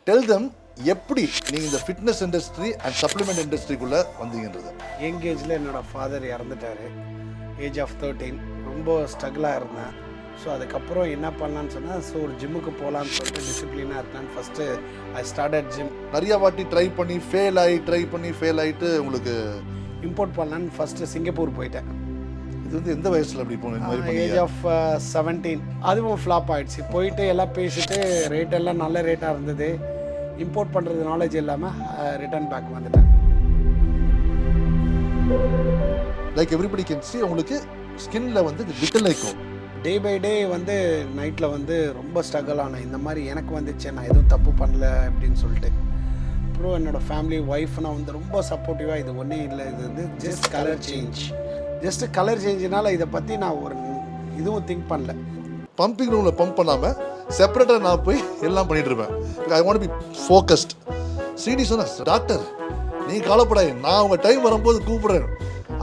Tell them எப்படி நீங்கள் இந்த ஃபிட்னஸ் இண்டஸ்ட்ரி அண்ட் சப்ளிமெண்ட் இண்டஸ்ட்ரிக்குள்ளே வந்தீங்கன்றது. யங் ஏஜில் என்னோடய ஃபாதர் இறந்துட்டார். ஏஜ் ஆஃப் 13 ரொம்ப ஸ்ட்ரகிளாக இருந்தேன். ஸோ அதுக்கப்புறம் என்ன பண்ணலான்னு சொன்னால், ஒரு ஜிம்முக்கு போகலான்னு சொல்லிட்டு டிசிப்ளினாக இருக்கலான்னு ஃபஸ்ட்டு ஐ ஸ்டார்டட் ஜிம். நிறையா வாட்டி ட்ரை பண்ணி ஃபெயில் ஆகிட்டு உங்களுக்கு இம்போர்ட் பண்ணலான்னு ஃபஸ்ட்டு சிங்கப்பூர் போயிட்டேன். இது வந்து எந்த வயசில் அப்படி போகணும்? Age of 17. அதுவும் ஃப்ளாப் ஆகிடுச்சு. போயிட்டு எல்லாம் பேசிட்டு ரேட் எல்லாம் நல்ல ரேட்டாக இருந்தது. இம்போர்ட் பண்ணுறது நாலேஜ் இல்லாமல் ரிட்டர்ன் பேக் வந்துட்டேன். லைக் எவ்ரிபடி கேன் சி உங்களுக்கு ஸ்கின்ல வந்து விட்டல் இருக்கும். டே பை டே வந்து நைட்டில் வந்து ரொம்ப ஸ்ட்ரகிள் ஆனேன். இந்த மாதிரி எனக்கு வந்துச்சு, நான் எதுவும் தப்பு பண்ணல அப்படின்னு சொல்லிட்டு. அப்புறம் என்னோடய ஃபேமிலி ஒய்ஃப்னா வந்து ரொம்ப சப்போர்ட்டிவாக, இது ஒன்றே இல்லை, இது வந்து ஜஸ்ட் கலர் சேஞ்சுனால இதை பற்றி நான் ஒரு இதுவும் திங்க் பண்ணல. பம்பிங் ரூமில் பம்ப் பண்ணாமல் செப்பரேட்டாக நான் போய் எல்லாம் பண்ணிட்டு இருப்பேன். I want be focused. Srini சொன்ன, டாக்டர் நீ கவலைப்படாது, நான் உங்கள் டைம் வரும்போது கூப்பிடுறேன்.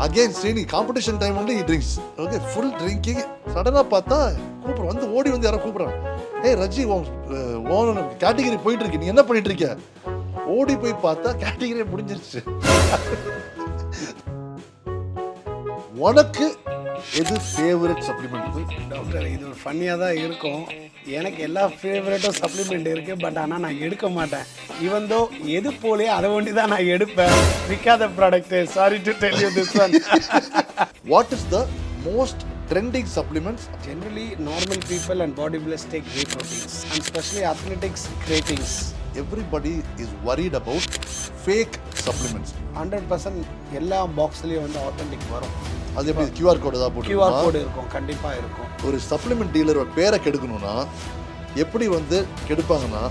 அகெயின் ஸ்ரீனி காம்படிஷன் டைம் வந்து ட்ரிங்க்ஸ், ஓகே, ஃபுல் ட்ரிங்கிங். சடனாக பார்த்தா கூப்பிட்றேன், வந்து ஓடி வந்து யாரோ கூப்பிட்றாங்க. ஏய் ரஜி, ஓன் கேட்டகிரி போயிட்டு இருக்கு, நீ என்ன பண்ணிட்டு இருக்க? ஓடி போய் பார்த்தா கேட்டகிரியே முடிஞ்சிருச்சு. உனக்கு எது ஃபேவரட் சப்ளிமெண்ட்? டாக்டர், இது ஒரு ஃபன்னியாக தான் இருக்கும். எனக்கு எல்லா ஃபேவரட்டும் சப்ளிமெண்ட் இருக்குது, பட் ஆனால் நான் எடுக்க மாட்டேன். ஈவன் தோ எது போலே அதை ஒண்டி தான் நான் எடுப்பேன். விற்காத product. Sorry to tell you this one. What is the most trending supplements? Generally, normal people and bodybuilders take whey proteins, and especially athletics creatines. Everybody is worried about fake supplements. 100% எல்லா பாக்ஸ்லயும் வந்து authentic வரும். அது எப்படி QR code ஏதாவது போட்டு QR code இருக்கும், கண்டிப்பா இருக்கும். ஒரு சப்ளிமெண்ட் டீலரோட பேரை கெடுக்கணும்னா எப்படி வந்து கெடுப்பாங்கன்னா,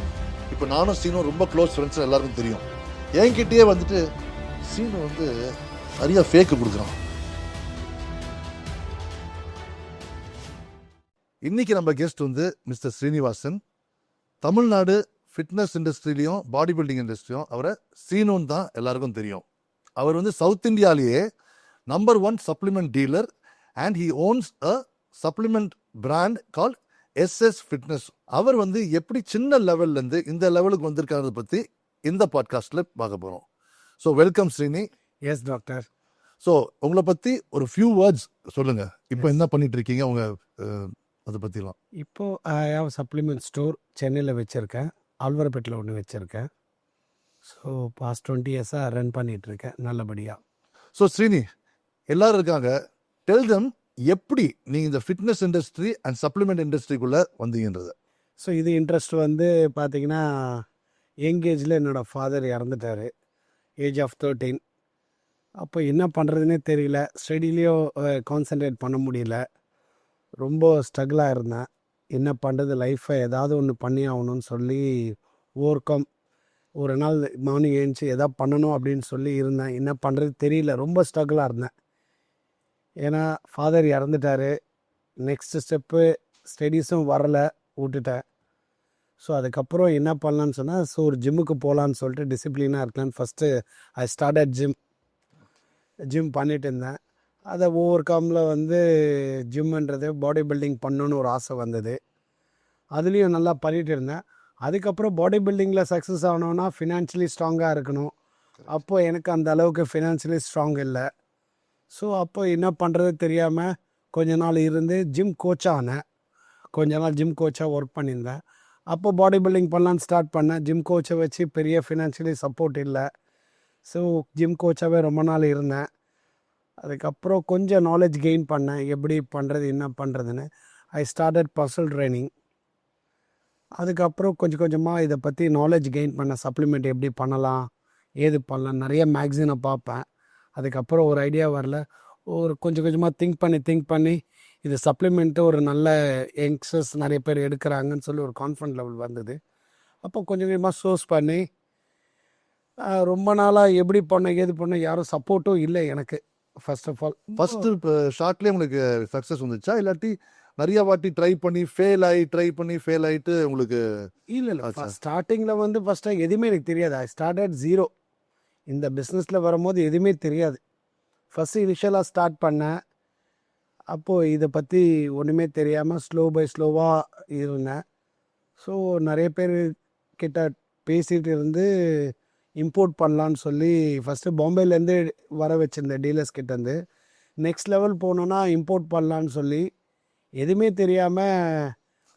இப்போ நானும் சீனும் ரொம்ப க்ளோஸ் ஃப்ரெண்ட்ஸ், எல்லாருக்கும் தெரியும். என்கிட்டயே வந்துட்டு சீனு வந்து நிறைய ஃபேக்கு கொடுக்குறான். இன்னைக்கு நம்ம கெஸ்ட் வந்து மிஸ்டர் ஸ்ரீனிவாசன். தமிழ்நாடு ஃபிட்னஸ் இண்டஸ்ட்ரியிலையும் பாடி பில்டிங் இண்டஸ்ட்ரியும் அவரை சீனோன்னு தான் எல்லாருக்கும் தெரியும். அவர் வந்து சவுத் இந்தியாவிலேயே number 1 supplement dealer and he owns a supplement brand call SS fitness. அவர் வந்து எப்படி சின்ன லெவல்லேருந்து இந்த லெவலுக்கு வந்திருக்காரதை பற்றி இந்த பாட்காஸ்ட்டில் பார்க்க போகிறோம். So welcome Srini. Yes doctor. So உங்களை பற்றி ஒரு ஃபியூ வேர்ட்ஸ் சொல்லுங்கள். இப்போ என்ன பண்ணிட்டு இருக்கீங்க உங்க அதை பற்றிலாம்? இப்போது ஐ ஹாவ் சப்ளிமெண்ட் ஸ்டோர் சென்னையில் வச்சுருக்கேன், ஆழ்வார்பேட்டில் ஒன்று வச்சுருக்கேன். ஸோ பாஸ்ட் 20 இயர்ஸாக ரன் பண்ணிகிட்ருக்கேன் நல்லபடியாக. ஸோ ஸ்ரீனி, எல்லோரும் இருக்காங்க, டெல் தம் எப்படி நீங்கள் இந்த ஃபிட்னஸ் இண்டஸ்ட்ரி அண்ட் சப்ளிமெண்ட் இண்டஸ்ட்ரிக்குள்ளே வந்தீங்கன்றது. ஸோ இது இன்ட்ரெஸ்ட் வந்து பார்த்திங்கன்னா, யங் ஏஜில் என்னோடய ஃபாதர் இறந்துட்டார். Age of 13. அப்போ என்ன பண்ணுறதுனே தெரியல, ஸ்டடிலேயும் கான்சன்ட்ரேட் பண்ண முடியல, ரொம்ப ஸ்ட்ரகிளாக இருந்தேன். என்ன பண்ணுறது, லைஃப்பை ஏதாவது ஒன்று பண்ணி ஆகணும்னு சொல்லி ஒரு நாள் மார்னிங் எழுந்துச்சி எதாவது பண்ணணும் அப்படின்னு சொல்லி இருந்தேன். என்ன பண்ணுறது தெரியல, ரொம்ப ஸ்ட்ரகிளாக இருந்தேன். ஏன்னா ஃபாதர் இறந்துட்டார். நெக்ஸ்ட்டு ஸ்டெப்பு ஸ்டடீஸும் வரலை, விட்டுட்டேன். ஸோ அதுக்கப்புறம் என்ன பண்ணலான்னு சொன்னால், ஒரு ஜிம்முக்கு போகலான்னு சொல்லிட்டு டிசிப்ளினாக இருக்கலான்னு ஃபஸ்ட்டு ஐ ஸ்டார்டட் ஜிம் பண்ணிகிட்டு இருந்தேன். அதை வந்து ஜிம்முன்றது பாடி பில்டிங் பண்ணணுன்னு ஒரு ஆசை வந்தது. அதுலேயும் நல்லா பண்ணிகிட்டு இருந்தேன். அதுக்கப்புறம் பாடி பில்டிங்கில் சக்ஸஸ் ஆகணுன்னா ஃபினான்ஷியலி ஸ்ட்ராங்காக இருக்கணும். அப்போது எனக்கு அந்த அளவுக்கு ஃபினான்ஷியலி ஸ்ட்ராங் இல்லை. ஸோ அப்போ என்ன பண்ணுறது தெரியாமல் கொஞ்ச நாள் இருந்து ஜிம் கோச்சாக ஆனேன். கொஞ்ச நாள் ஜிம் கோச்சாக ஒர்க் பண்ணியிருந்தேன். அப்போ பாடி பில்டிங் பண்ணலான்னு ஸ்டார்ட் பண்ணேன். ஜிம் கோச்சை வச்சு பெரிய ஃபினான்ஷியலி சப்போர்ட் இல்லை. ஸோ ஜிம் கோச்சாகவே ரொம்ப நாள் இருந்தேன். அதுக்கப்புறம் கொஞ்சம் நாலேஜ் கெயின் பண்ணேன், எப்படி பண்ணுறது என்ன பண்ணுறதுன்னு. I started personal training. அதுக்கப்புறம் கொஞ்சம் கொஞ்சமாக இதை பற்றி நாலேஜ் கெயின் பண்ணேன். சப்ளிமெண்ட் எப்படி பண்ணலாம், ஏது பண்ணலாம், நிறைய மேக்சினை பார்ப்பேன். அதுக்கப்புறம் ஒரு ஐடியா வரல, கொஞ்சம் கொஞ்சமாக திங்க் பண்ணி இது சப்ளிமெண்ட்டு ஒரு நல்ல யங்ஸ்டர்ஸ் நிறைய பேர் எடுக்கிறாங்கன்னு சொல்லி ஒரு கான்ஃபிடன்ட் லெவல் வந்தது. அப்போ கொஞ்சம் கொஞ்சமாக சோர்ஸ் பண்ணி ரொம்ப நாளாக எப்படி ஏது பண்ண யாரும் சப்போர்ட்டும் இல்லை எனக்கு. ஃபர்ஸ்ட் ஆஃப் ஆல் ஃபஸ்ட்டு இப்போ ஷார்ட்லேயே உங்களுக்கு சக்ஸஸ் வந்துச்சா, இல்லாட்டி நிறைய வாட்டி ட்ரை பண்ணி ஃபெயில் ஆகிட்டு உங்களுக்கு? இல்லை, ஸ்டார்டிங்கில் வந்து ஃபஸ்ட்டாக எதுவுமே எனக்கு தெரியாது. I started 0. இந்த பிஸ்னஸில் வரும்போது எதுவுமே தெரியாது. ஃபஸ்ட்டு இனிஷியலாக ஸ்டார்ட் பண்ணேன். அப்போது இதை பற்றி ஒன்றுமே தெரியாமல் ஸ்லோவாக இருந்தேன். ஸோ நிறைய பேர் கிட்ட பேசிகிட்டு இருந்து இம்போர்ட் பண்ணலான்னு சொல்லி ஃபஸ்ட்டு பாம்பேலேருந்து வர வச்சுருந்தேன் டீலர்ஸ் கிட்டேருந்து. நெக்ஸ்ட் லெவல் போனோன்னா இம்போர்ட் பண்ணலான்னு சொல்லி எதுவுமே தெரியாமல்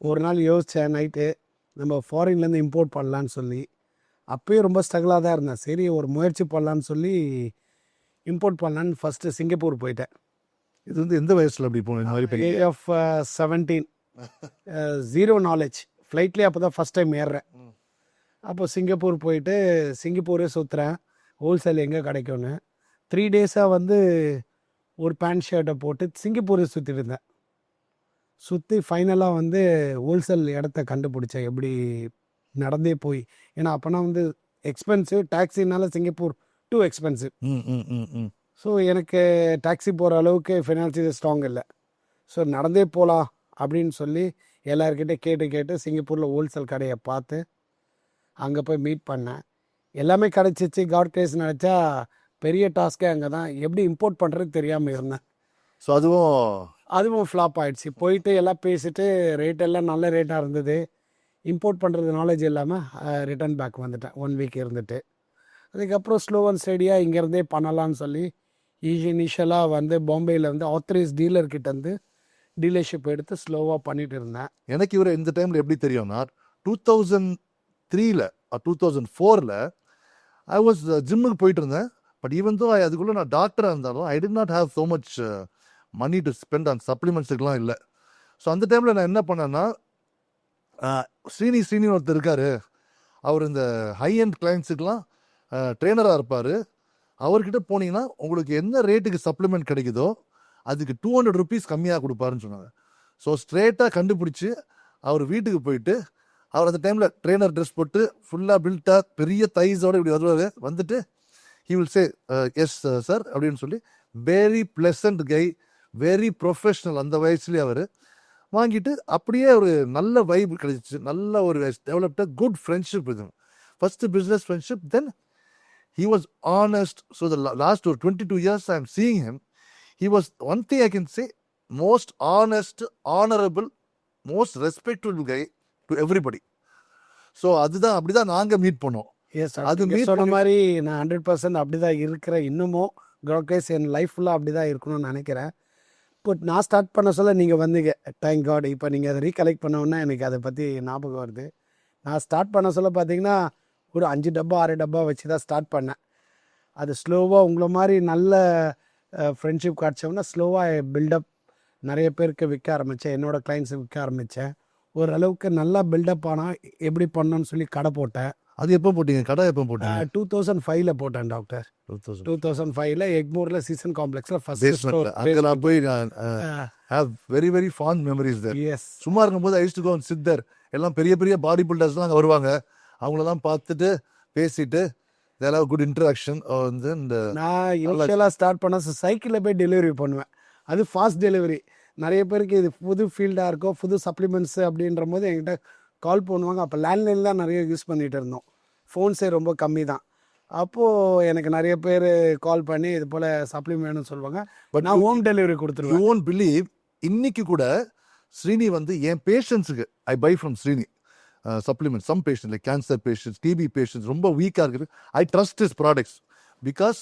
ஒரு நாள் யோசித்தேன் நைட்டு, நம்ம ஃபாரின்லேருந்து இம்போர்ட் பண்ணலான்னு சொல்லி. அப்போயும் ரொம்ப ஸ்ட்ரகிளாக தான் இருந்தேன். சரி ஒரு முயற்சி பண்ணலான்னு சொல்லி இம்போர்ட் பண்ணலான்னு ஃபஸ்ட்டு சிங்கப்பூர் போயிட்டேன். இது வந்து எந்த வயசில் அப்படி போகணும் இந்த மாதிரி பெரிய ஏஜ் ஆஃப் 17, ஜீரோ நாலேஜ். ஃப்ளைட்லேயே அப்போ தான் ஃபஸ்ட் டைம் ஏறுறேன். அப்போ சிங்கப்பூர் போயிட்டு சிங்கப்பூரே சுற்றுறேன், ஹோல்சேல் எங்கே கிடைக்கும்னு. 3 டேஸாக வந்து ஒரு பேண்ட் ஷர்ட்டை போட்டு சிங்கப்பூரே சுற்றிட்டு இருந்தேன். சுற்றி ஃபைனலாக வந்து ஹோல்சேல் இடத்த கண்டுபிடிச்சேன், எப்படி நடந்தே போய். ஏன்னா அப்போனா வந்து எக்ஸ்பென்சிவ், டாக்ஸினால சிங்கப்பூர் டூ எக்ஸ்பென்சிவ். ம் ம் ம் ம் ஸோ எனக்கு டாக்ஸி போகிற அளவுக்கு ஃபினான்ஷியல் ஸ்ட்ராங் இல்லை. ஸோ நடந்தே போகலாம் அப்படின்னு சொல்லி எல்லாருக்கிட்டே கேட்டு கேட்டு சிங்கப்பூரில் ஹோல்சேல் கடையை பார்த்து அங்கே போய் மீட் பண்ணேன். எல்லாமே கிடச்சிச்சு. காட் கிரேஸ் நினச்சா பெரிய டாஸ்க்கே அங்கே தான். எப்படி இம்போர்ட் பண்ணுறது தெரியாமல் இருந்தேன். ஸோ அதுவும் ஃப்ளாப் ஆகிடுச்சு. போயிட்டு எல்லாம் பேசிட்டு ரேட் எல்லாம் நல்ல ரேட்டாக இருந்தது. இம்போர்ட் பண்ணுறது நாலேஜ் இல்லாமல் ரிட்டர்ன் பேக் வந்துட்டேன் 1 வீக் இருந்துட்டு. அதுக்கப்புறம் ஸ்லோ அண்ட் ஸ்டடியாக இங்கேருந்தே பண்ணலான்னு சொல்லி இனிஷியலாக வந்து பாம்பேயில் வந்து ஆத்தரைஸ் டீலர்கிட்டேருந்து டீலர்ஷிப் எடுத்து ஸ்லோவாக பண்ணிகிட்டு இருந்தேன். எனக்கு இவர் இந்த டைமில் எப்படி தெரியும்னா 2003ல் 2004ல் ஐ வாஸ் ஜிம்முக்கு போயிட்டு இருந்தேன். பட் ஈவன் தோ அதுக்குள்ளே நான் டாக்டராக இருந்தாலும் I did not have so much money to spend on சப்ளிமெண்ட்ஸுக்கெலாம் இல்லை. ஸோ அந்த டைமில் நான் என்ன பண்ணேன்னா, ஸ்ரீனி ஒருத்தர் இருக்கார், அவர் இந்த ஹை அண்ட் கிளைண்ட்ஸுக்கெலாம் ட்ரெயினராக இருப்பார். அவர்கிட்ட போனீங்கன்னா உங்களுக்கு என்ன ரேட்டுக்கு சப்ளிமெண்ட் கிடைக்குதோ அதுக்கு 200 rupees கம்மியாக கொடுப்பாருன்னு சொன்னாங்க. ஸோ ஸ்ட்ரெயிட்டாக கண்டுபிடிச்சி அவர் வீட்டுக்கு போயிட்டு, அவர் அந்த டைமில் ட்ரெயினர் ட்ரெஸ் போட்டு ஃபுல்லாக பில்ட்டாக பெரிய தைஸோடு இப்படி வருவார். வந்துட்டு he will say yes sir அப்படின்னு சொல்லி, வெரி ப்ளசன்ட் கை, வெரி ப்ரொஃபஷ்னல். அந்த வயசுலேயே அவர் வாங்கிட்டு அப்படியே ஒரு நல்ல வைப் கிடைச்சிச்சு. நல்ல ஒரு டெவலப்ட குட் ஃப்ரெண்ட்ஷிப். இது first business friendship. Then he was honest. So the last 22 years I am seeing him, he was, one thing I can say, most honest, honorable, most respectful guy to everybody. So அதுதான் அப்படிதான் நாங்க meet பண்ணோம். S, அது அது meet சொன்ன மாதிரி நான் 100% அப்படி தான் இருக்கிறேன். இன்னமும் க்ரோகேஸ் என் லைஃப் ஃபுல்லாக அப்படி தான் இருக்கணும்னு நினைக்கிறேன். பட் நான் ஸ்டார்ட் பண்ண சொல்ல நீங்கள் வந்தீங்க, தேங்க் காட். இப்போ நீங்கள் அதை ரீகலெக்ட் பண்ணோன்னா எனக்கு அதை பற்றி ஞாபகம் வருது. நான் ஸ்டார்ட் பண்ண சொல்ல பார்த்தீங்கன்னா ஒரு 5 டப்பா 6 டப்பா வச்சு தான் ஸ்டார்ட் பண்ணேன். அது ஸ்லோவாக உங்களை மாதிரி நல்ல ஃப்ரெண்ட்ஷிப் காய்ச்சோம்னா ஸ்லோவாக பில்டப் நிறைய பேருக்கு விற்க ஆரம்பித்தேன். என்னோடய கிளைண்ட்ஸுக்கு விற்க ஆரம்பித்தேன். ஓரளவுக்கு நல்லா பில்டப் ஆனால் எப்படி பண்ணணும்னு சொல்லி கடை போட்டேன். அது எப்போ போட்டீங்க? கடை எப்போ போட்டீங்க? 2005ல் போட்டேன் டாக்டர். 2005ல் எக்மோரில் சீசன் காம்ப்ளெக்ஸில் அங்கே நான் போய் have very very fond memories there. Yes. சும்மா இருக்கும்போது I used to go and sit there. எல்லாம் பெரிய பெரிய பாடி பில்டர்ஸ்லாம் அங்கே வருவாங்க. அவங்களெல்லாம் பார்த்துட்டு பேசிட்டு இதெல்லாம் குட் இன்ட்ராக்ஷன். வந்து இந்த நான் இனிஷியலாக ஸ்டார்ட் பண்ண சைக்கிளில் போய் டெலிவரி பண்ணுவேன். அது ஃபாஸ்ட் டெலிவரி. நிறைய பேருக்கு இது புது ஃபீல்டாக இருக்கும், புது சப்ளிமெண்ட்ஸு அப்படின்ற போது என்கிட்ட கால் பண்ணுவாங்க. அப்போ லேண்ட்லைன் தான் நிறைய யூஸ் பண்ணிகிட்டு இருந்தோம், ஃபோன்ஸே ரொம்ப கம்மி தான். அப்போது எனக்கு நிறைய பேர் கால் பண்ணி இது போல் சப்ளிமெண்ட் வேணும்னு சொல்லுவாங்க. பட் நான் ஹோம் டெலிவரி கொடுத்துருவேன். யூ ஓன்ட் பிலீவ், இன்னைக்கு கூட ஸ்ரீனி வந்து என் பேஷண்ட்ஸுக்கு I buy from Srini supplements. Some patients like cancer patients, TB patients, ரொம்ப வீக்காக இருக்குது. I trust his products because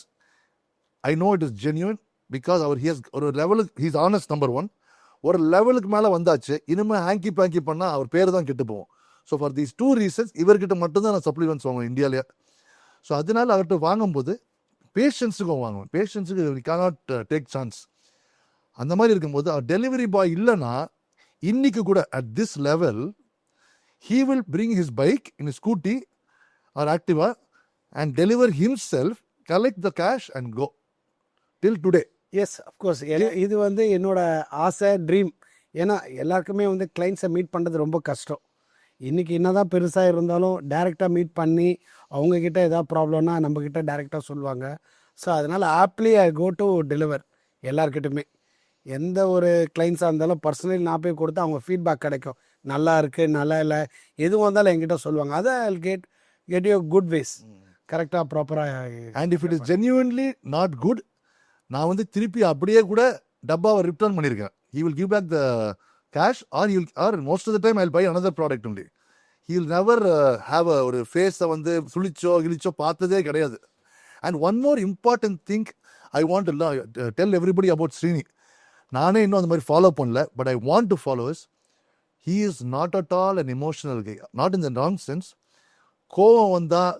I know it is genuine. Because he has ஒரு லெவலுக்கு he's honest, number 1. ஒரு லெவலுக்கு மேலே வந்தாச்சு, இனிமேல் ஹேங்கி பேங்கி பண்ணால் அவர் பேர் தான் கெட்டு போவோம். ஸோ ஃபார் தீஸ் 2 reasons இவர்கிட்ட மட்டும்தான் நான் சப்ளிமெண்ட்ஸ் வாங்குவேன் இந்தியாவிலே. ஸோ அதனால அவர்கிட்ட வாங்கும்போது பேஷண்ட்ஸுக்கும் வாங்குவேன். பேஷண்ட்ஸுக்கு we cannot take chance. அந்த மாதிரி இருக்கும்போது டெலிவரி பாய் இல்லைன்னா இன்னைக்கு கூட at this level he will bring his bike in his scooty or Activa and deliver himself, collect the cash and go till today. Yes, of course. இது வந்து என்னோட ஆசை, ட்ரீம். ஏன்னா எல்லாருக்குமே வந்து கிளைண்ட்ஸை மீட் பண்ணுறது ரொம்ப கஷ்டம். இன்றைக்கி என்ன தான் பெருசாக இருந்தாலும் டேரெக்டாக மீட் பண்ணி அவங்கக்கிட்ட எதாவது ப்ராப்ளம்னா நம்மக்கிட்ட டேரெக்டாக சொல்லுவாங்க. ஸோ அதனால் ஆப்லி ஐ கோ டு டெலிவர் எல்லாருக்கிட்டுமே. எந்த ஒரு கிளைண்ட்ஸாக இருந்தாலும் பர்சனலி நான் போய் கொடுத்து அவங்க ஃபீட்பேக் கிடைக்கும். நல்லா இருக்குது, நல்லா இல்லை, எதுவும் வந்தாலும் என்கிட்ட சொல்லுவாங்க. அதை I get you good ways, கரெக்டாக ப்ராப்பராக. And if it is genuinely not good, நான் வந்து திருப்பி அப்படியே கூட டப்பாவை ரிட்டர்ன் பண்ணியிருக்கேன். he will give back the cash or most of the time I'll buy another product only. He'll never have ஒரு ஃபேஸை வந்து சுழிச்சோ கிழிச்சோ பார்த்ததே கிடையாது. And one more important thing I want to tell everybody about Srini. நானே இன்னும் அந்த மாதிரி ஃபாலோ பண்ணல, but I want to follow is he is not at all an emotional guy, not in the wrong sense. கோவம் வந்தால்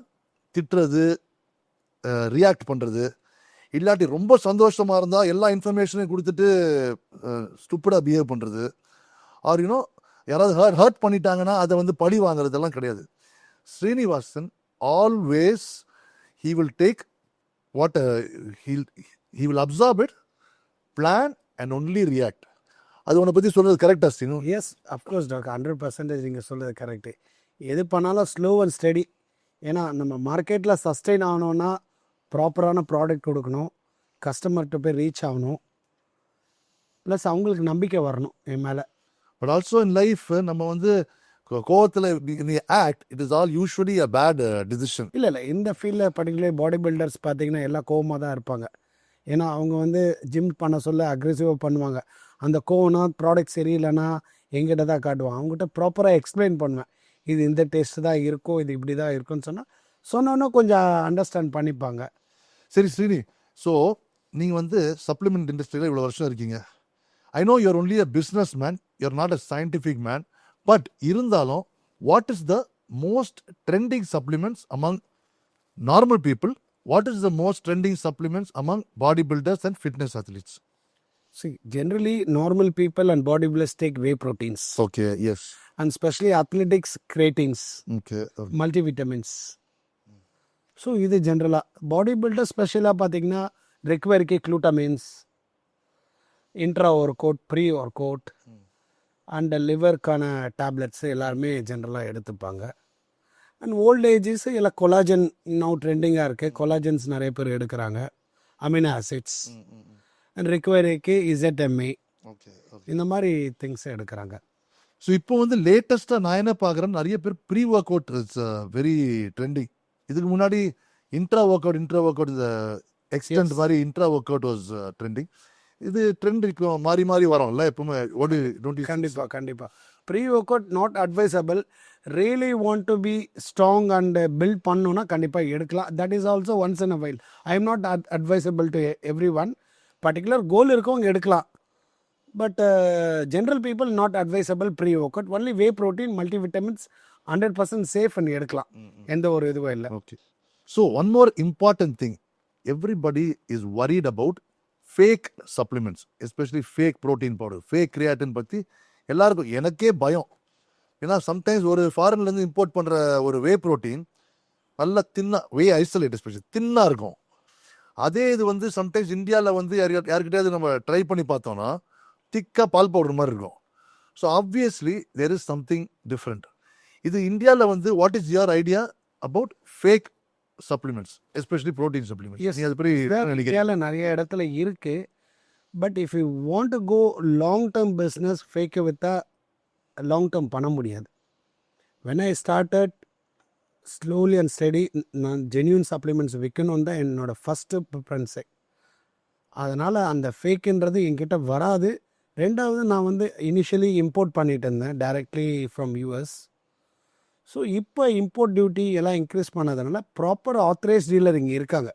திட்டுறது, react பண்ணுறது, இல்லாட்டி ரொம்ப சந்தோஷமாக இருந்தால் எல்லா இன்ஃபர்மேஷனையும் கொடுத்துட்டு ஸ்டூப்பிடாக பிஹேவ் பண்ணுறது, ஆர் யூனோ யாராவது ஹர்ட் பண்ணிட்டாங்கன்னா அதை வந்து பழி வாங்குறதெல்லாம் கிடையாது. Srinivasan always he will take what he will absorb it, plan and only react. அது உன்னை பற்றி சொல்கிறது கரெக்டாக ஸ்ரீனு? எஸ் அஃப்கோர்ஸ் டாக்டர், 100% நீங்கள் சொல்கிறது கரெக்டு. எது பண்ணாலும் ஸ்லோ அண்ட் ஸ்டடி. ஏன்னா நம்ம மார்க்கெட்டில் சஸ்டெயின் ஆகணும்னா ப்ராப்பரான ப்ராடக்ட் கொடுக்கணும், கஸ்டமர்கிட்ட போய் ரீச் ஆகணும், ப்ளஸ் அவங்களுக்கு நம்பிக்கை வரணும் என் மேலே. பட் ஆல்சோ இன் லைஃப் நம்ம வந்து கோவத்தில் act, it is all usually a bad decision. இல்லை இந்த ஃபீல்டில் பர்டிகுலர் பாடி பில்டர்ஸ் பார்த்தீங்கன்னா எல்லாம் கோவமாக தான் இருப்பாங்க. ஏன்னா அவங்க வந்து ஜிம் பண்ண சொல்ல அக்ரெசிவாக பண்ணுவாங்க. அந்த கோவம்னா ப்ராடக்ட் சரியில்லைன்னா எங்கிட்ட தான் காட்டுவாங்க. அவங்ககிட்ட ப்ராப்பராக எக்ஸ்பிளைன் பண்ணுவேன், இது இந்த டேஸ்ட் தான் இருக்கும், இது இப்படி தான் இருக்குன்னு சொன்னோன்னா கொஞ்சம் அண்டர்ஸ்டாண்ட் பண்ணிப்பாங்க. சரி ஸ்ரீனி, ஸோ நீங்கள் வந்து சப்ளிமெண்ட் இண்டஸ்ட்ரியில் இவ்வளோ வருஷம் இருக்கீங்க. I know you're only a business man, you're not a scientific man. But இருந்தாலும் what is the most trending supplements among normal people? What is the most trending supplements among body builders and fitness athletes? See, generally normal people and bodybuilders take whey proteins. Okay, yes. And especially athletics, creatines, Okay. multivitamins. So இது ஜென்ரலாக body builder ஸ்பெஷலாக பார்த்தீங்கன்னா ரெக்வயருக்கு glutamines, intra workout, pre workout and லிவருக்கான tablets எல்லாருமே ஜென்ரலாக எடுத்துப்பாங்க. And old ages எல்லாம் கொலாஜன் நவ் ட்ரெண்டிங்காக இருக்குது, கொலாஜன்ஸ் நிறைய பேர் எடுக்கிறாங்க, அமினோ ஆசிட்ஸ் அண்ட் ரெக்வயருக்கு இசட்எம்ஏ, இந்த மாதிரி திங்ஸ் எடுக்கிறாங்க. ஸோ இப்போ வந்து லேட்டஸ்ட்டாக நான் என்ன பார்க்குறேன், நிறைய பேர் pre workout it's very trending. இதுக்கு முன்னாடி இன்ட்ரா ஒர்க் அவுட் இந்த எக்ஸ்டெண்ட் மாதிரி intra workout was trending. இது ட்ரெண்ட் மாறி மாறி வரோம்ல எப்பவுமே. கண்டிப்பாக pre workout not advisable. Really want to be strong and build பண்ணணுன்னா கண்டிப்பாக எடுக்கலாம். That is also once in a while. I am not advisable to everyone. Particular goal இருக்கவங்க எடுக்கலாம். But general people not advisable pre work out. Only whey protein, multivitamins 100% safe பண்ணி எடுக்கலாம், எந்த ஒரு இதுவும் இல்லை. Okay. So one more important thing, everybody is worried about fake supplements, especially fake protein powder, fake creatine பற்றி எல்லாருக்கும். எனக்கே பயம். ஏன்னா சம்டைம்ஸ் ஒரு ஃபாரின்லேருந்து இம்போர்ட் பண்ணுற ஒரு வே ப்ரோட்டீன் நல்லா தின்னா, வே ஐசோலேட் எஸ்பெஷலி தின்னா இருக்கும். அதே இது வந்து சம்டைம்ஸ் இந்தியாவில் வந்து யாருக்கிட்டையாவது நம்ம ட்ரை பண்ணி பார்த்தோன்னா திக்காக பால் பவுடர் மாதிரி இருக்கும். So obviously there is something different. இது இந்தியாவில் வந்து what is your idea about fake supplements, especially protein supplements? அது பற்றி இந்தியாவில் நிறைய இடத்துல இருக்குது. But if you want to go long term business, ஃபேக்கை விற்றா லாங் டேர்ம் பண்ண முடியாது. When I started slowly and study, நான் ஜென்யூன் சப்ளிமெண்ட்ஸ் விற்கணும் தான் என்னோட ஃபஸ்ட்டு ப்ரிஃபரன்ஸே. அதனால் அந்த ஃபேக்குன்றது என்கிட்ட வராது. ரெண்டாவது, நான் வந்து இனிஷியலி இம்போர்ட் பண்ணிட்டு இருந்தேன் டைரக்ட்லி ஃப்ரம் யூஎஸ். ஸோ இப்போ இம்போர்ட் டியூட்டி எல்லாம் இன்க்ரீஸ் பண்ணதுனால ப்ராப்பர் ஆத்தரைஸ் டீலர் இங்கே இருக்காங்க.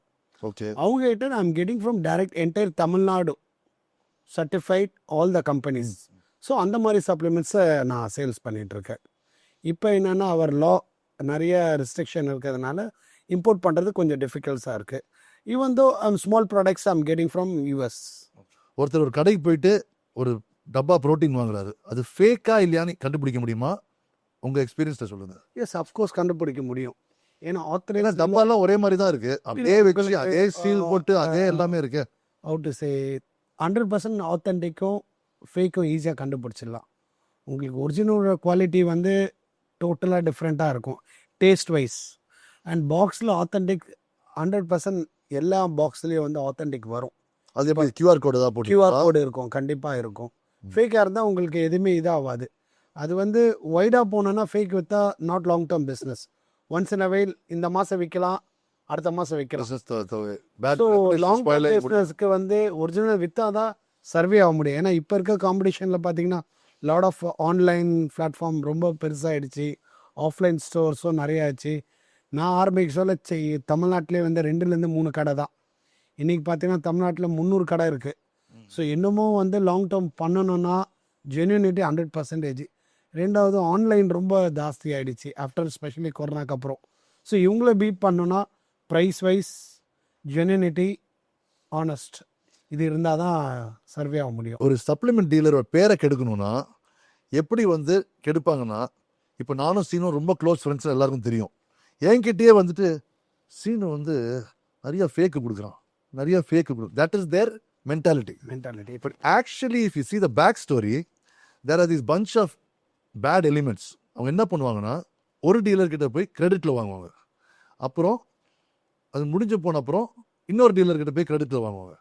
ஓகே. அவங்ககிட்ட I am getting from direct entire Tamil Nadu certified all the companies. So அந்த மாதிரி சப்ளிமெண்ட்ஸை நான் சேல்ஸ் பண்ணிகிட்ருக்கேன். இப்போ என்னென்னா அவர் லா நிறைய ரெஸ்ட்ரிக்ஷன் இருக்கிறதுனால இம்போர்ட் பண்ணுறது கொஞ்சம் டிஃபிகல்ட்ஸாக இருக்குது. Even though small products I am getting from US. ஒருத்தர் ஒரு கடைக்கு போயிட்டு ஒரு டப்பா ப்ரோட்டீன் வாங்குறாரு, அது ஃபேக்கா இல்லையான்னு கண்டுபிடிக்க முடியுமா? உங்கள் எக்ஸ்பீரியன்ஸில் சொல்லுங்கள். எஸ், அஃப்கோர்ஸ் கண்டுபிடிக்க முடியும். ஏன்னா ஆத்தரைஸ் டப்பாலாம் ஒரே மாதிரி தான் இருக்குது, அப்படியே வச்சு அதே சீல் போட்டு அதே எல்லாமே இருக்கு. அவுட் டு சே 100% ஆத்தென்டிக்கும் ஃபேக்கும் ஈஸியாக கண்டுபிடிச்சிடலாம். உங்களுக்கு ஒரிஜினல் குவாலிட்டி வந்து டோட்டலாக டிஃப்ரெண்ட்டாக இருக்கும் டேஸ்ட் வைஸ். அண்ட் பாக்ஸில் ஆத்தென்டிக் 100% எல்லா பாக்ஸ்லேயும் வந்து ஆத்தென்டிக் வரும். அது எப்படி QR கோடு தான் போட்டு? QR கோடு இருக்கும், கண்டிப்பாக இருக்கும். ஃபேக்காக இருந்தால் உங்களுக்கு எதுவுமே இதாகாது. அது வந்து ஒய்டாக போனோன்னா ஃபேக் விற்றா not long term business. Once in a while இந்த மாதம் விற்கலாம், அடுத்த மாதம் விற்கலாம். ஸோ லாங் டேர்ம் பிஸ்னஸ்க்கு வந்து ஒரிஜினல் விற்றா தான் சர்வே ஆக முடியும். ஏன்னா இப்போ இருக்க காம்படிஷனில் பார்த்தீங்கன்னா லாட் ஆஃப் ஆன்லைன் பிளாட்ஃபார்ம் ரொம்ப பெருசாகிடுச்சு. ஆஃப்லைன் ஸ்டோர்ஸும் நிறைய ஆச்சு. நான் ஆரம்பிக்க சொல்ல தமிழ்நாட்டிலே வந்து 2லேருந்து 3 கடை தான். இன்றைக்கி பார்த்தீங்கன்னா தமிழ்நாட்டில் 300 கடை இருக்குது. ஸோ இன்னமும் வந்து லாங் டேர்ம் பண்ணணும்னா ஜென்யூனிட்டி 100%. ரெண்டாவது ஆன்லைன் ரொம்ப ஜாஸ்தி ஆகிடுச்சு ஆஃப்டர் ஸ்பெஷலி கொரோனாக்கு அப்புறம். ஸோ இவங்கள பீட் பண்ணணுன்னா ப்ரைஸ் வைஸ், ஜென்யூனிட்டி, ஆனஸ்ட் இது இருந்தால் தான் சர்வே ஆக முடியும். ஒரு சப்ளிமெண்ட் டீலரோட பேரை கெடுக்கணும்னா எப்படி வந்து கெடுப்பாங்கன்னா, இப்போ நானும் சீனும் ரொம்ப க்ளோஸ் ஃப்ரெண்ட்ஸ் எல்லாருக்கும் தெரியும். என்கிட்டயே வந்துட்டு சீனு வந்து நிறைய ஃபேக்கு கொடுக்குறான், நிறைய ஃபேக்கு கொடுக்குறான். That is their mentality. But actually if you see the back story, there are these bunch of bad elements. அவங்க என்ன பண்ணுவாங்கன்னா, ஒரு டீலர்கிட்ட போய் கிரெடிட்டில் வாங்குவாங்க. அப்புறம் அது முடிஞ்சு போன அப்புறம் இன்னொரு டீலர்கிட்ட போய் கிரெடிட்டில் வாங்குவாங்க.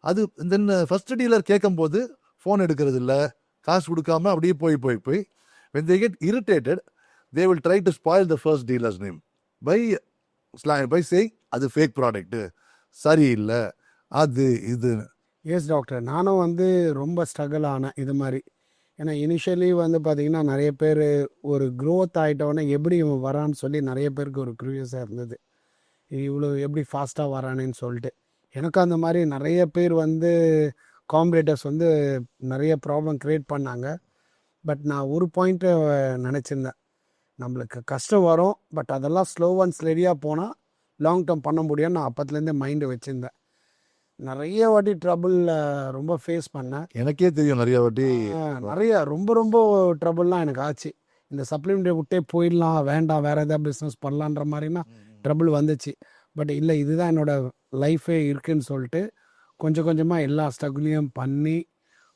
அது தென் ஃபஸ்ட்டு டீலர் கேட்கும்போது ஃபோன் எடுக்கிறது இல்லை, காசு கொடுக்காம அப்படியே போய் போய் போய் when they get irritated, they will try to spoil the first dealer's name by saying அது ஃபேக் ப்ராடக்ட்டு, சரியில்லை, அது இது. எஸ் டாக்டர், நானும் வந்து ரொம்ப ஸ்ட்ரகிள் ஆனேன் இது மாதிரி. ஏன்னா இனிஷியலி வந்து பார்த்திங்கன்னா நிறைய பேர் ஒரு க்ரோத் ஆகிட்டோன்னே எப்படி இவன் வரான்னு சொல்லி நிறைய பேருக்கு ஒரு க்யூரியஸாக இருந்தது, இவ்வளோ எப்படி ஃபாஸ்ட்டாக வரானேன்னு சொல்லிட்டு. எனக்கு அந்த மாதிரி நிறைய பேர் வந்து காம்படிட்டர்ஸ் வந்து நிறைய ப்ராப்ளம் க்ரியேட் பண்ணாங்க. பட் நான் ஒரு பாயிண்ட்டை நினச்சிருந்தேன், நம்மளுக்கு கஷ்டம் வரும், பட் அதெல்லாம் ஸ்லோ அண்ட் ஸ்லெடியாக போனால் லாங் டேர்ம் பண்ண முடியும்னு நான் அப்பத்துலேருந்தே மைண்டு வச்சுருந்தேன். நிறைய வாட்டி ட்ரபுள் ரொம்ப ஃபேஸ் பண்ணேன். எனக்கே தெரியும் நிறைய வாட்டி நிறைய ரொம்ப ரொம்ப ட்ரபுள்லாம் எனக்கு ஆச்சு. இந்த சப்ளிமெண்ட்டை விட்டே போயிடலாம், வேண்டாம் வேறு எதாவது பிஸ்னஸ் பண்ணலான்ற மாதிரினா ட்ரபுள் வந்துச்சு. பட் இல்லை, இதுதான் என்னோடய லைஃபே இருக்குதுன்னு சொல்லிட்டு கொஞ்சம் கொஞ்சமாக எல்லா ஸ்ட்ரகிளையும் பண்ணி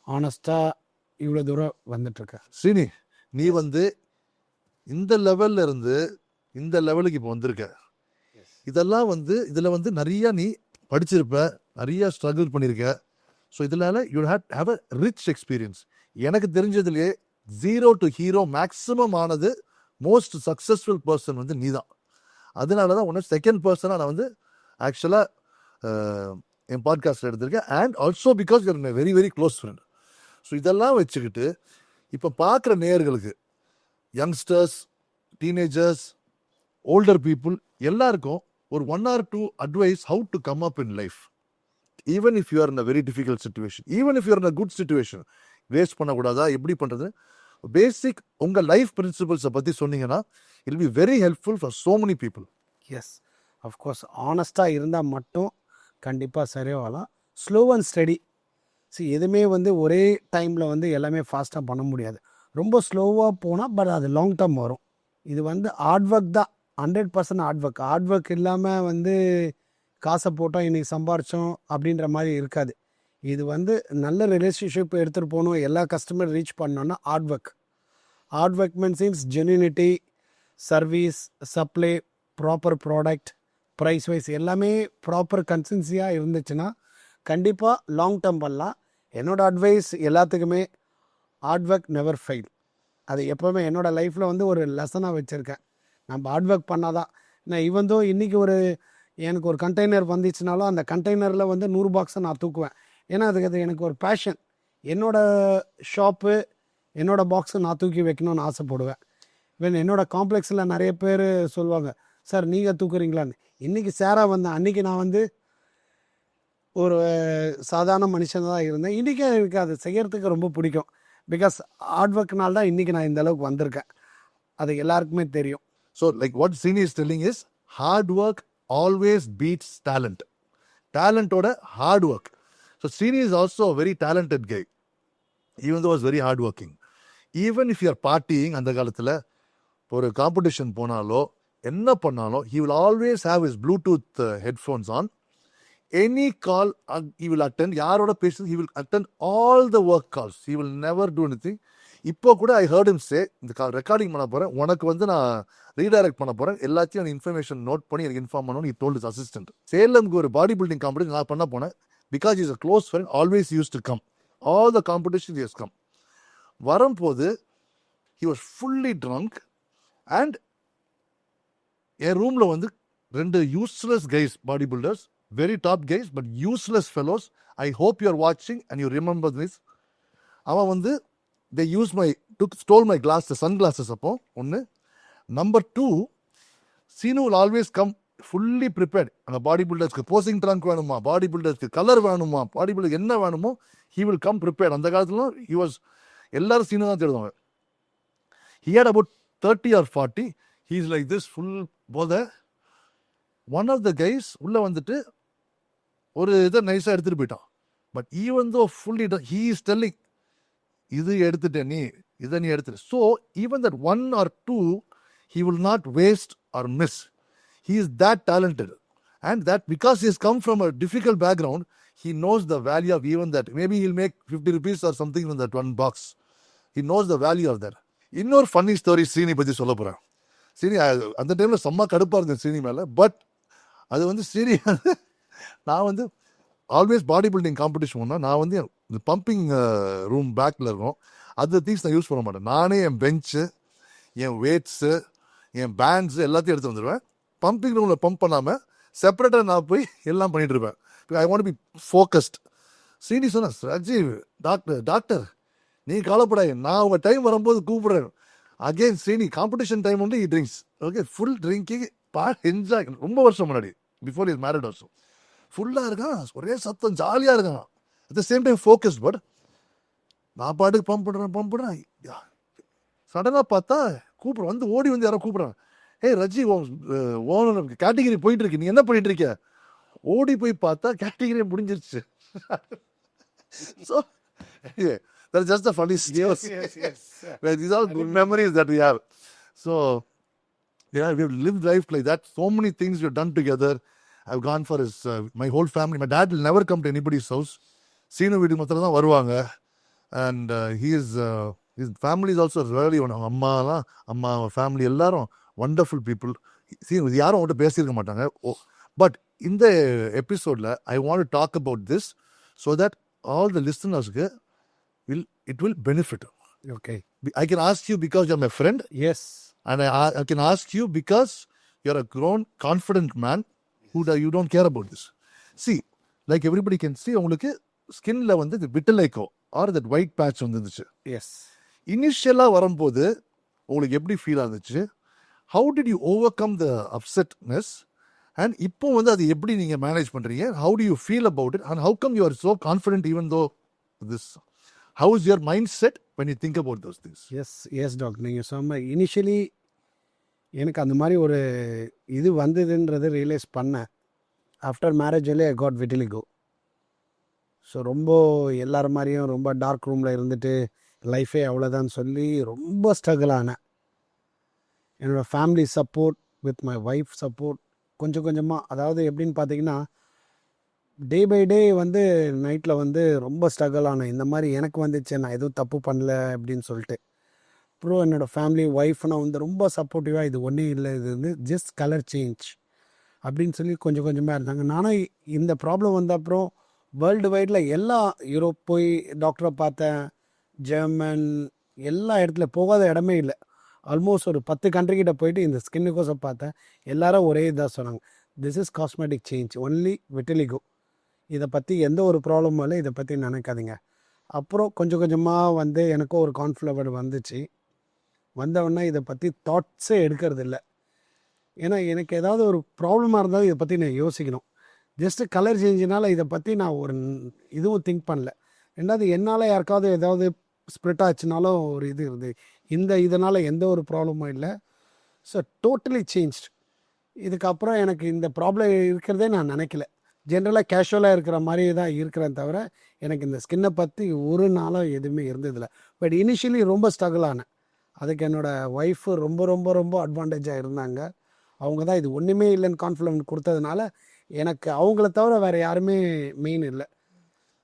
ஆனஸ்ட்டாக இவ்வளோ தூரம் வந்துட்டுருக்கேன். ஸ்ரீனி, நீ வந்து இந்த லெவல்ல இருந்து இந்த லெவலுக்கு இப்போ வந்திருக்க. இதெல்லாம் வந்து இதில் வந்து நிறையா நீ படிச்சிருப்ப, நிறைய ஸ்ட்ரகிள் பண்ணியிருக்க. ஸோ இதனால you have a rich experience. எனக்கு தெரிஞ்சதுலேயே 0 to ஹீரோ மேக்ஸிமம் ஆனது மோஸ்ட் சக்ஸஸ்ஃபுல் பர்சன் வந்து நீ தான். அதனால தான் உன்ன செகண்ட் பர்சனாக நான் வந்து ஆக்சுவலாக என் பாட்காஸ்ட்டில் எடுத்திருக்கேன். And also because you're my very very close friend. So இதெல்லாம் வச்சுக்கிட்டு இப்போ பார்க்குற நேயர்களுக்கு, யங்ஸ்டர்ஸ், டீனேஜர்ஸ், ஓல்டர் பீப்புள் எல்லாருக்கும் ஒரு 1 or 2 advice how to come up in life. Even if you are in a very difficult situation, even if you are in a good situation, waste பண்ணக்கூடாதா, எப்படி பண்ணுறது, பேசிக் உங்கள் life பிரின்சிபல்ஸை பற்றி சொன்னீங்கன்னா it will be very helpful for so many people. Yes, of course ஆனஸ்ட்டாக இருந்தால் மட்டும் கண்டிப்பாக சரியாகலாம். Slow and study. எதுவுமே வந்து ஒரே டைமில் வந்து எல்லாமே ஃபாஸ்ட்டாக பண்ண முடியாது. ரொம்ப ஸ்லோவாக போனால் பட் அது லாங் டேர்ம் வரும். இது வந்து ஹார்ட் ஒர்க் தான், 100% ஹார்ட் ஒர்க். ஹார்ட் ஒர்க் இல்லாமல் வந்து காசை போட்டோம் இன்றைக்கி சம்பாரித்தோம் அப்படின்ற மாதிரி இருக்காது. இது வந்து நல்ல ரிலேஷன்ஷிப் எடுத்துகிட்டு போகணும், எல்லா கஸ்டமர் ரீச் பண்ணோன்னா hard work. Hard work means genuinity, service, supply, proper product, price wise எல்லாமே ப்ராப்பர் கன்சிஸ்டன்சியாக இருந்துச்சுன்னா கண்டிப்பாக லாங் டேர்ம் பண்ணலாம். என்னோடய அட்வைஸ் எல்லாத்துக்குமே ஹார்ட் ஒர்க் நெவர் ஃபெயில். அது எப்போவுமே என்னோடய லைஃப்பில் வந்து ஒரு லெசனாக வச்சுருக்கேன். நம்ம ஹார்ட் ஒர்க் பண்ணால் தான். நான் ஈவன் தோ இன்றைக்கி எனக்கு ஒரு கண்டெய்னர் வந்துச்சுனாலும் அந்த கண்டெய்னரில் வந்து 100 பாக்ஸை நான் தூக்குவேன். ஏன்னா அது எனக்கு ஒரு பேஷன். என்னோடய ஷாப்பு, என்னோடய பாக்ஸை நான் தூக்கி வைக்கணும்னு ஆசைப்படுவேன். என்னோடய காம்ப்ளெக்ஸில் நிறைய பேர் சொல்லுவாங்க, சார் நீங்கள் தூக்குறீங்களான்னு. இன்றைக்கி சேராக வந்தேன், அன்றைக்கி நான் வந்து ஒரு சாதாரண மனுஷன் தான் இருந்தேன். இன்றைக்கி எனக்கு அது செய்கிறதுக்கு ரொம்ப பிடிக்கும். பிகாஸ் ஹார்ட் ஒர்க்னால தான் இன்றைக்கி நான் இந்த அளவுக்கு வந்திருக்கேன். அது எல்லாருக்குமே தெரியும். So like what Srini is telling is hard work always beats talent. Talent-ஓட hard work. So Srini is also a very talented guy, even though he was very hard working. Even if you are partying, அந்த காலத்தில் ஒரு competition போனாலோ என்ன பண்ணாலும் he will always have his Bluetooth headphones on. Any call he will attend. யாரோட பேசுறது he will attend all the work calls. He will never do anything. இப்போ கூட I heard him say, இந்த ரெக்கார்டிங் பண்ண போகிறேன், உனக்கு வந்து நான் ரீடைரக்ட் பண்ண போகிறேன், எல்லாத்தையும் நான் இன்ஃபர்மேஷன் நோட் பண்ணி எனக்கு இன்ஃபார்ம் பண்ணணும்னு he told his assistant. சேலம்க்கு ஒரு பாடி பில்டிங் காம்படிஷன் நான் பண்ண போனேன். Because is a close friend, always use to come. All the competition he has come. வரும்போது he was fully drunk and என் ரூமில் வந்து 2 useless guys, body builders, very top guys but useless fellows. I hope you are watching and you remember this. அவன் வந்து they used stole my sunglasses அப்போ ஒன்று. Number 2, Sinu will always come fully prepared. அந்த பாடி பில்டர்ஸ்க்கு posing trunk வேணுமா, பாடி பில்டர்ஸ்க்கு colour வேணுமா, body builder என்ன வேணுமோ he will come prepared. அந்த காலத்துல he was எல்லாரும் சீனு தான் தேடுவாங்க. He had about 30 or 40. He's like this full போத. One of the guys உள்ள வந்துட்டு ஒரு இதை நைஸாக எடுத்துட்டு போயிட்டான். But even though fully he is telling இது எடுத்துட்ட நீ இதை நீ எடுத்துட்டு. So even that 1 or 2 he will not waste or miss. He is that talented, and that because he has come from a difficult background, he knows the value of even that. Maybe he'll make 50 rupees or something in that one box. He knows the value of that. இன்னொரு funny story Srini பற்றி சொல்ல போகிறேன். ஸ்ரீனி அந்த டைமில் செம்ம கடுப்பாக இருந்தேன் ஸ்ரீனி மேலே. பட் அது வந்து ஸ்ரீனி நான் வந்து ஆல்வேஸ் பாடி பில்டிங் காம்படிஷன் ஒன்றா நான் வந்து இந்த பம்பிங் ரூம் பேக்கில் இருக்கும். அது திங்ஸ் நான் யூஸ் பண்ண மாட்டேன். நானே என் பெஞ்சு, என் வெயிட்ஸு, என் பேண்ட்ஸு எல்லாத்தையும் எடுத்து வந்துடுவேன். பம்பிங் ரூமில் பம்ப் பண்ணாமல் செப்பரேட்டாக நான் போய் எல்லாம் பண்ணிகிட்டு இருப்பேன். I want be focused. Srini சொன்னேன், ராஜீவ் டாக்டர் நீ கவலைப்படாது, நான் உங்கள் டைம் வரும்போது கூப்பிடுறேன். அகெயின் ஸ்ரீனி காம்படிஷன் டைம் வந்து drinks okay full drinking enjoy. ரொம்ப வருஷம் முன்னாடி பிஃபோர் இஸ் மேரிட் ஆல்சோ. ஃபுல்லாக இருக்கான், ஒரே சத்தம், ஜாலியாக இருக்கான். At the same time focused. But நான் பாட்டுக்கு பம்ப் பண்ணுறேன். சடனாக பார்த்தா கூப்பிட்றேன், வந்து ஓடி வந்து யாரோ கூப்பிட்றேன். ஏய் ரஜி, ஓனர் கேட்டகிரி போயிட்டு இருக்கு, நீ என்ன பண்ணிட்டு இருக்க? ஓடி போய் பார்த்தா கேட்டகிரி முடிஞ்சிருச்சு. So that's just the funny stories. Yes. These are good memories that we have. So yeah, we have lived life like that. So many things we have done together. I've gone for his my whole family. My dad will never come to anybody's house. Sinu வீடு மாத்திரம் தான் வருவாங்க. And his family is also really அம்மா family எல்லாரும் wonderful people. See, யாரும் அவங்கள்ட்ட பேசியிருக்க மாட்டாங்க. பட் இந்த எபிசோடில் I want to talk about this so that all the listeners-க்கு it will benefit. Okay. I can ask you because you're my friend, Yes. and I can ask you because you're a grown, confident man you don't care about this. See, like everybody can see, உங்களுக்கு ஸ்கின்ல வந்து vitiligo or that white patch வந்துருச்சு. Yes. இனிஷியலாக வரும்போது உங்களுக்கு எப்படி feel ஆகுச்சு? How did you overcome the upsetness? And இப்போ வந்து அது எப்படி நீங்கள் மேனேஜ் பண்ணுறீங்க? How do you feel about it? And how come you are so confident even though this? How is your mindset when you think about those things? Yes doctor, நீங்கள் சொன்ன initially எனக்கு அந்த மாதிரி ஒரு இது வந்ததுன்றது ரியலைஸ் பண்ணேன். ஆஃப்டர் மேரேஜ்லேயே ஐ காட் விட்டிலிகோ. ஸோ ரொம்ப எல்லார் மாதிரியும் ரொம்ப டார்க் ரூமில் இருந்துட்டு லைஃபே அவ்வளோதான் சொல்லி ரொம்ப ஸ்ட்ரகிள் ஆனேன். என்னோடய family support with my wife support கொஞ்சம் கொஞ்சமாக, அதாவது எப்படின்னு பார்த்தீங்கன்னா டே பை டே வந்து நைட்டில் வந்து ரொம்ப ஸ்ட்ரகிள் ஆனேன். இந்த மாதிரி எனக்கு வந்துச்சு, நான் எதுவும் தப்பு பண்ணல அப்படின்னு சொல்லிட்டு. அப்புறம் என்னோடய ஃபேமிலி ஒய்ஃப்னால் வந்து ரொம்ப சப்போர்ட்டிவாக, இது ஒன்றே இல்லை, இது வந்து ஜஸ்ட் கலர் சேஞ்ச் அப்படின்னு சொல்லி கொஞ்சம் கொஞ்சமாக இருந்தாங்க. நானும் இந்த ப்ராப்ளம் வந்த அப்புறம் வேர்ல்டு வைடில் எல்லா யூரோப் போய் டாக்டரை பார்த்தேன், ஜெர்மன் எல்லா இடத்துல போகாத இடமே இல்லை. ஆல்மோஸ்ட் ஒரு 10 கண்ட்ரிக்கிட்ட போயிட்டு இந்த ஸ்கின்னுக்கோசம் பார்த்தேன். எல்லாரும் ஒரே இதாக சொன்னாங்க, this is cosmetic change, only vitiligo, இதை பற்றி எந்த ஒரு ப்ராப்ளமும் இல்லை, இதை பற்றி நினைக்காதீங்க. அப்புறம் கொஞ்சம் கொஞ்சமாக வந்து எனக்கும் ஒரு கான்ஃப்ளவர் வந்துச்சு. வந்தவுடனே இதை பற்றி தாட்ஸே எடுக்கிறது இல்லை. ஏன்னா எனக்கு ஏதாவது ஒரு ப்ராப்ளமாக இருந்தாலும் இதை பற்றி நான் யோசிக்கணும். ஜஸ்ட்டு கலர் சேஞ்சினால் இதை பற்றி நான் ஒரு இதுவும் திங்க் பண்ணல. ரெண்டாவது என்னால் யாருக்காவது ஏதாவது ஸ்ப்ளிட் ஆச்சுனாலும் ஒரு இது இருந்து, இதனால் எந்த ஒரு ப்ராப்ளமும் இல்லை. So totally change. இதுக்கப்புறம் எனக்கு இந்த ப்ராப்ளம் இருக்கிறதே நான் நினைக்கல. ஜென்ரலாக கேஷுவலாக இருக்கிற மாதிரி தான் இருக்கிறேன் தவிர எனக்கு இந்த ஸ்கின்னை பற்றி ஒரு நாளும் எதுவுமே இருந்ததில்லை. பட் இனிஷியலி ரொம்ப ஸ்ட்ரகிள் ஆனேன். அதுக்கு என்னோடய ஒய்ஃபு ரொம்ப ரொம்ப ரொம்ப அட்வான்டேஜாக இருந்தாங்க. அவங்க தான் இது ஒன்றுமே இல்லைன்னு கான்ஃபிடென்ட் கொடுத்ததுனால எனக்கு அவங்கள தவிர வேறு யாருமே மெயின் இல்லை.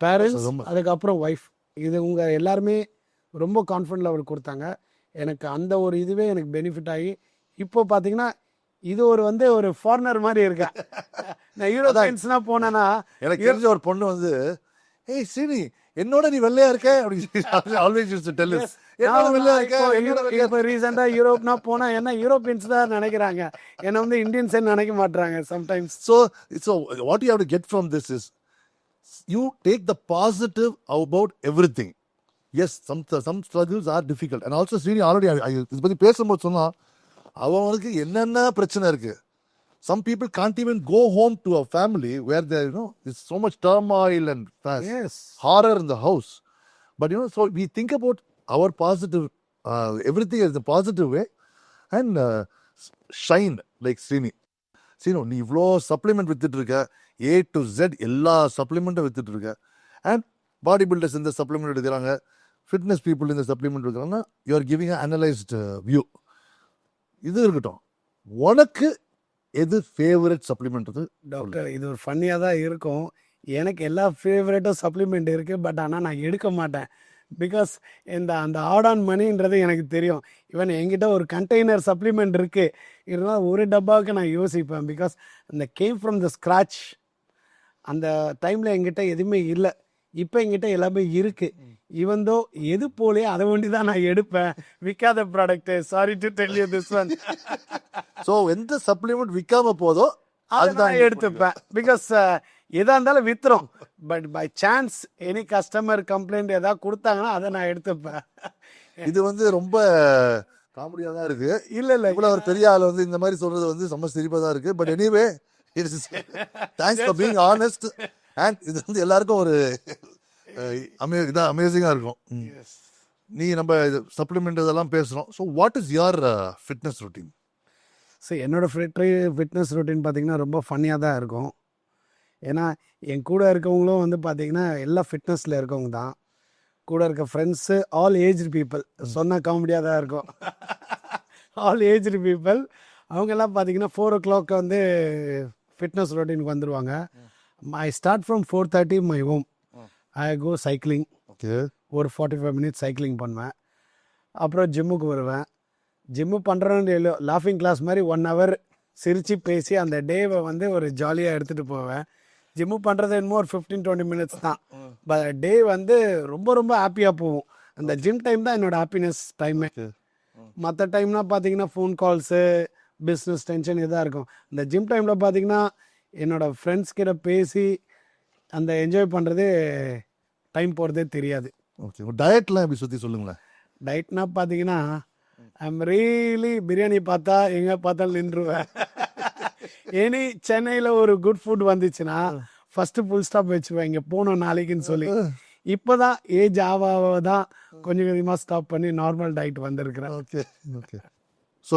பேரண்ட்ஸ், அதுக்கப்புறம் ஒய்ஃப், இது உங்கள் எல்லாருமே ரொம்ப கான்ஃபிடென்ட் லெவல் கொடுத்தாங்க. எனக்கு அந்த ஒரு இதுவே எனக்கு பெனிஃபிட் ஆகி இப்போ பார்த்தீங்கன்னா இது ஒரு வந்து ஒரு ஃபாரினர் மாதிரி இருக்கேன். நான் யூரோப்பியன்ஸ்னா போனேன்னா எனக்கு தெரிஞ்ச ஒரு பொண்ணு வந்து, ஏய் சீனி என்னோட நீ வெள்ளையா இருக்க அப்படின்னு always use to tell us. இப்போ ரீசெண்டாக யூரோப்னா போனால் என்ன யூரோப்பியன்ஸ் தான் நினைக்கிறாங்க, என்னை வந்து இந்தியன்ஸே நினைக்க மாட்டுறாங்க sometimes. So what you have to get from this is you take the positive about everything. Yes, some struggles are difficult. And also Srini already இதை பற்றி பேசும்போது சொன்னால் அவனுக்கு என்னென்ன பிரச்சனை இருக்கு. Some people can't even go home to a family where there, there's so much turmoil and Yes. horror in the house. But so we think about our positive, everything is the positive way, and shine like Srini. நீ இவ்வளோ supplement வித்துட்டு இருக்க, A to Z எல்லா சப்ளிமெண்ட்டும் வித்துட்டு இருக்க, and body builders இந்த supplement எடுக்கிறாங்க, ஃபிட்னஸ் பீப்புள் இந்த சப்ளிமெண்ட் எடுக்கிறாங்கன்னா you are giving analysed view. இது இருக்கட்டும், உனக்கு எது ஃபேவரட் சப்ளிமெண்ட்? டாக்டர் இது ஒரு ஃபன்னியாக தான் இருக்கும். எனக்கு எல்லா ஃபேவரட்டும் சப்ளிமெண்ட் இருக்குது, பட் ஆனால் நான் எடுக்க மாட்டேன். பிகாஸ் அந்த ஆட் ஆன் மணின்றது எனக்கு தெரியும். ஈவன் என்கிட்ட ஒரு கண்டெய்னர் சப்ளிமெண்ட் இருக்குது, இருந்தால் ஒரு டப்பாவுக்கு நான் யோசிப்பேன். பிகாஸ் அந்த கேம் ஃப்ரம் த ஸ்க்ராட்ச். அந்த டைமில் என்கிட்ட எதுவுமே இல்லை. இப்போ என்கிட்ட எல்லாமே இருக்குது. ஈவன் எது போலே அதை வேண்டி தான் நான் எடுப்பேன். விற்காத product, sorry to tell you this one. So எந்த சப்ளிமெண்ட் விற்காம போதோ அதுதான் எடுத்துப்பேன். பிகாஸ் எதாக இருந்தாலும் வித்துரும். But by chance any customer complaint ஏதாவது கொடுத்தாங்கன்னா அதை நான் எடுத்துப்பேன். இது ரொம்ப காமெடியாக தான் இருக்கு. இல்லை இவ்வளோ ஒரு பெரிய ஆள் இந்த மாதிரி சொல்றது செம்ம சிரிப்பாக தான் இருக்கு. But anyway it's thanks for being honest. And இது எல்லாருக்கும் ஒரு இதான் அமேசிங்காக இருக்கும். நீ நம்ம சப்ளிமெண்ட் இதெல்லாம் பேசுகிறோம். So what is your fitness routine? So என்னோட ஃபிட்னஸ் ரொட்டீன் பார்த்தீங்கன்னா ரொம்ப ஃபன்னியாக தான் இருக்கும். ஏன்னா என் கூட இருக்கவங்களும் பார்த்தீங்கன்னா எல்லாம் ஃபிட்னஸில் இருக்கவங்க தான். கூட இருக்க ஃப்ரெண்ட்ஸு ஆல் ஏஜ்டு பீப்புள். சொன்ன காமெடியாக தான் இருக்கும். ஆல் ஏஜ்டு பீப்புள் அவங்கெல்லாம் பார்த்தீங்கன்னா 4 o'clock ஃபிட்னஸ் ரொட்டீனுக்கு வந்துடுவாங்க. I start from 4:30 my home. I go cycling. Okay, ஒரு 45 minutes சைக்கிளிங் பண்ணுவேன். அப்புறம் ஜிம்முக்கு வருவேன். ஜிம்மு பண்ணுறேன்னு லாஃபிங் கிளாஸ் மாதிரி 1 hour சிரித்து பேசி அந்த டேவை ஒரு ஜாலியாக எடுத்துகிட்டு போவேன். ஜிம்மு பண்ணுறது என்னமோ ஒரு 15-20 minutes தான். பட் டே ரொம்ப ரொம்ப ஹாப்பியாக போகும். அந்த ஜிம் டைம் தான் என்னோடய ஹாப்பினஸ் டைமே. மற்ற டைம்னால் பார்த்தீங்கன்னா ஃபோன் கால்ஸு, பிஸ்னஸ் டென்ஷன் இதாக இருக்கும். இந்த ஜிம் டைமில் பார்த்தீங்கன்னா என்னோடய ஃப்ரெண்ட்ஸ் கிட்ட பேசி அந்த என்ஜாய் பண்ணுறதே டைம் போகிறதே தெரியாது. ஓகே, டயட்லாம் எப்படி சுற்றி சொல்லுங்களேன். டயட்னா பார்த்தீங்கன்னா ஐம் ரியலி பிரியாணி பார்த்தா எங்கே பார்த்தாலும் நின்றுவேன். ஏனி சென்னையில் ஒரு குட் ஃபுட் வந்துச்சுன்னா ஃபஸ்ட்டு ஃபுல் ஸ்டாப் வச்சுருவேன், இங்கே போனோம் நாளைக்குன்னு சொல்லி. இப்போ தான் ஏஜ் ஆவாக தான் கொஞ்சம் கொஞ்சமாக ஸ்டாப் பண்ணி நார்மல் டயட் வந்திருக்கிறேன். Okay okay. ஸோ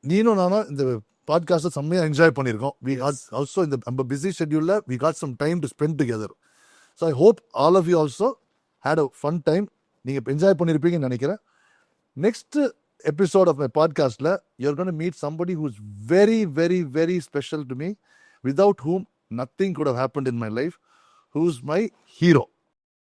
நீனும் நானும் இந்த பாட்காஸ்ட்டை செம்மையாக என்ஜாய் பண்ணியிருக்கோம். வி காட் ஆல்சோ இந்த நம்ம பிஸி ஷெட்யூலில் we got some time to spend together. So I hope all of you also had a fun time. நீங்கள் என்ஜாய் பண்ணியிருப்பீங்கன்னு நினைக்கிறேன். Next episode of my podcast you're going to meet somebody who's very very very special to me, without whom nothing could have happened in my life, who's my hero.